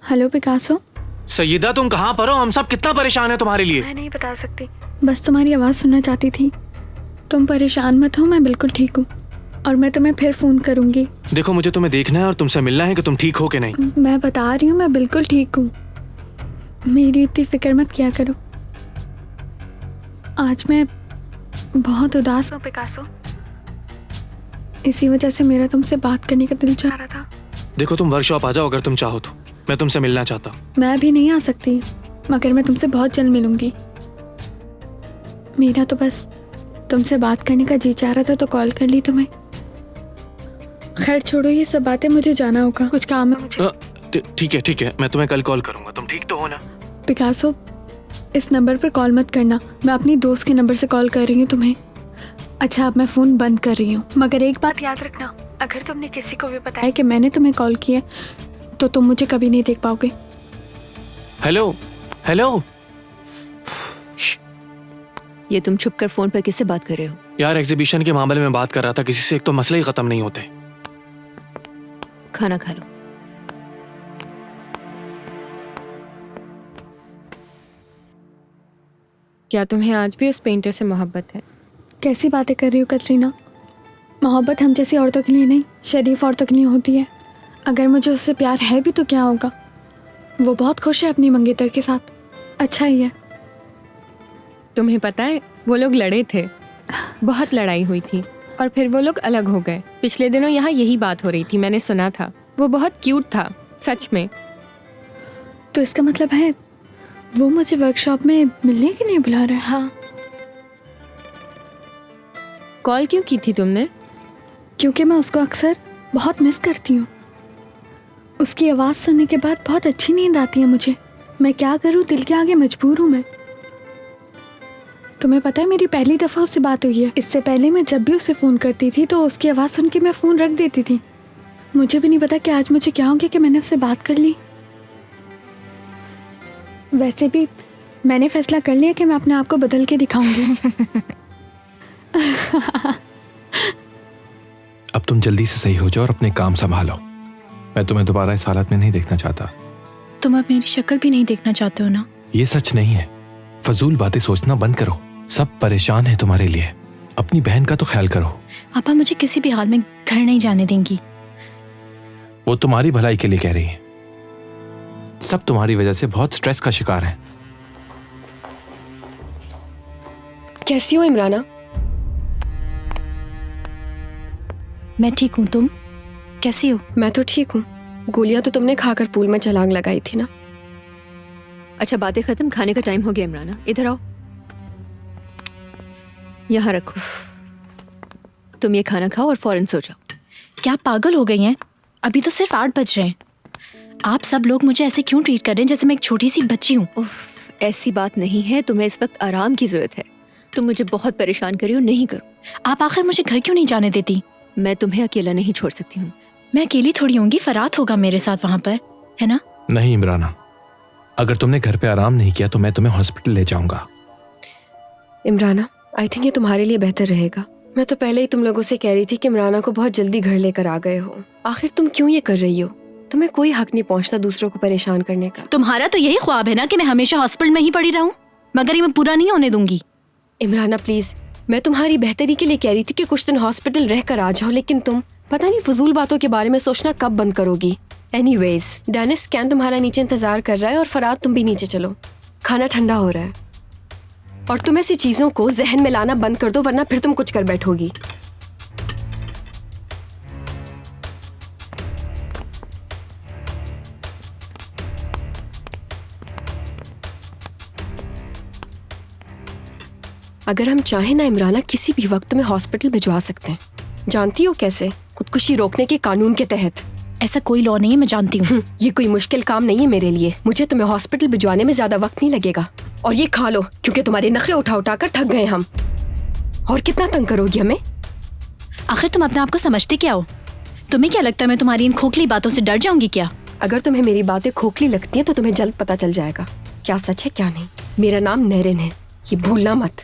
Hello Picasso. Saeeda तुम कहाँ पर हो? हम सब कितना परेशान है तुम्हारे लिए। मैं नहीं बता सकती, बस तुम्हारी आवाज़ सुनना चाहती थी। तुम परेशान मत हो, मैं बिल्कुल ठीक हूँ और मैं तुम्हें फिर फ़ोन करूँगी। देखो मुझे तुम्हें देखना है और तुमसे मिलना है कि तुम ठीक हो कि नहीं। मैं बता रही हूँ मैं बिल्कुल ठीक हूँ, मेरी इतनी फिक्र मत किया करो। आज मैं बहुत उदास हूँ पिकासो, इसी वजह से मेरा तुमसे बात करने का दिल चाह रहा था। देखो तुम वर्कशॉप आ जाओ अगर तुम चाहो तो, मैं तुमसे मिलना चाहता हूँ। मैं अभी नहीं आ सकती, मगर मैं तुमसे बहुत जल्द मिलूंगी। मेरा तो बस तुमसे बात करने का जी चाह रहा था तो कॉल कर ली तुम्हें। खैर छोड़ो ये सब बातें, मुझे जाना होगा, कुछ काम है मुझे। ठीक है, मैं तुम्हें कल कॉल करूंगा। तुम ठीक तो हो ना? पिकासो, इस नंबर पर कॉल मत करना, मैं अपनी दोस्त के नंबर से कॉल कर रही हूँ तुम्हें। अच्छा अब मैं फ़ोन बंद कर रही हूँ, मगर एक बात याद रखना, अगर तुमने किसी को भी बताया कि मैंने तुम्हें कॉल किया तो तुम मुझे कभी नहीं देख पाओगे। Hello hello. ये तुम छुप कर फोन पर किससे बात कर रहे हो? यार एग्जीबिशन के मामले में बात कर रहा था किसी से, एक तो मसले ही खत्म नहीं होते। खाना खा लो। क्या तुम्हें आज भी उस पेंटर से मोहब्बत है? कैसी बातें कर रही हो कतरीना? मोहब्बत हम जैसी औरतों के लिए नहीं, शरीफ औरतों के लिए होती है। अगर मुझे उससे प्यार है भी तो क्या होगा, वो बहुत खुश है अपनी मंगेतर के साथ, अच्छा ही है। तुम्हें पता है वो लोग लड़े थे, बहुत लड़ाई हुई थी और फिर वो लोग अलग हो गए। पिछले दिनों यहाँ यही बात हो रही थी, मैंने सुना था। वो बहुत क्यूट था सच में। तो इसका मतलब है वो मुझे वर्कशॉप में मिलने के लिए बुला रहा है? हाँ। कॉल क्यों की थी तुमने? क्योंकि मैं उसको अक्सर बहुत मिस करती हूँ। उसकी आवाज़ सुनने के बाद बहुत अच्छी नींद आती है मुझे। मैं क्या करूँ, दिल के आगे मजबूर हूँ मैं। तुम्हें पता है मेरी पहली दफ़ा उससे बात हुई है। इससे पहले मैं जब भी उसे फ़ोन करती थी तो उसकी आवाज़ सुन के मैं फ़ोन रख देती थी। मुझे भी नहीं पता कि आज मुझे क्या हो गया कि मैंने उससे बात कर ली। वैसे भी मैंने फैसला कर लिया कि मैं अपने आप को बदल के दिखाऊंगी। अब तुम जल्दी से सही हो जाओ और अपने काम संभालो। मैं तुम्हें दोबारा इस हालत में नहीं देखना चाहता। तुम अब मेरी शक्ल भी नहीं देखना चाहते हो ना? ये सच नहीं है, फजूल बातें सोचना बंद करो। सब परेशान है तुम्हारे लिए, अपनी बहन का तो ख्याल करो। पापा मुझे किसी भी हाल में घर नहीं जाने देंगी। वो तुम्हारी भलाई के लिए कह रही है। सब तुम्हारी वजह से बहुत स्ट्रेस का शिकार है। कैसी हो इमराना? मैं ठीक हूँ, तुम कैसी हो? मैं तो ठीक हूँ। गोलियां तो तुमने खाकर पूल में छलांग लगाई थी ना? अच्छा बातें खत्म, खाने का टाइम हो गया। इमराना इधर आओ, यहाँ रखो। तुम ये खाना खाओ और फौरन सो जाओ। क्या पागल हो गई हैं? अभी तो सिर्फ 8 बज रहे हैं। आप सब लोग मुझे ऐसे क्यों ट्रीट कर रहे हैं जैसे मैं एक छोटी सी बच्ची हूँ? ऐसी बात नहीं है, तुम्हें इस वक्त आराम की जरूरत है। तुम मुझे बहुत परेशान कर रही हो, नहीं करो। आप आखिर मुझे घर क्यों नहीं जाने देती? मैं तुम्हें अकेला नहीं छोड़ सकती हूँ। मैं अकेली थोड़ी होंगी, फरात होगा मेरे साथ वहाँ पर, है ना? नहीं इमराना, अगर तुमने घर पे आराम नहीं किया तो मैं तुम्हें हॉस्पिटल ले जाऊंगा। इमराना, आई थिंक ये तुम्हारे लिए बेहतर रहेगा। मैं तो पहले ही तुम लोगों से कह रही थी कि इमराना को बहुत जल्दी घर लेकर आ गए हो। आखिर तुम क्यों ये कर रही हो? तुम्हें कोई हक नहीं पहुंचता दूसरों को परेशान करने का। तुम्हारा तो यही ख्वाब है ना कि मैं हमेशा हॉस्पिटल में ही पड़ी रहूं, मगर ये मैं पूरा नहीं होने दूंगी। इमराना प्लीज, मैं तुम्हारी बेहतरी के लिए कह रही थी कि कुछ दिन हॉस्पिटल रह कर आ जाओ, लेकिन तुम पता नहीं फजूल बातों के बारे में सोचना कब बंद करोगी। एनीवेज, डेनिस स्कैन तुम्हारा नीचे इंतजार कर रहा है और फराद तुम भी नीचे चलो, खाना ठंडा हो रहा है। और तुम ऐसी चीजों को जहन में लाना बंद कर दो, वरना फिर तुम कुछ कर बैठोगी। अगर हम चाहें ना इमराना, किसी भी वक्त तुम्हें हॉस्पिटल भिजवा सकते हैं। जानती हो कैसे? खुदकुशी रोकने के कानून के तहत। ऐसा कोई लॉ नहीं है, मैं जानती हूँ। ये कोई मुश्किल काम नहीं है मेरे लिए। मुझे तुम्हें हॉस्पिटल भिजवाने में ज्यादा वक्त नहीं लगेगा। और ये खा लो, क्योंकि तुम्हारे नखरे उठा उठा कर थक गए हम। और कितना तंग करोगी हमें? आखिर तुम अपने आप को समझते क्या हो? तुम्हें क्या लगता है मैं तुम्हारी इन खोखली बातों से डर जाऊंगी क्या? अगर तुम्हें मेरी बातें खोखली लगती हैं तो तुम्हें जल्द पता चल जाएगा क्या सच है क्या नहीं। मेरा नाम नैरिन है, ये भूलना मत।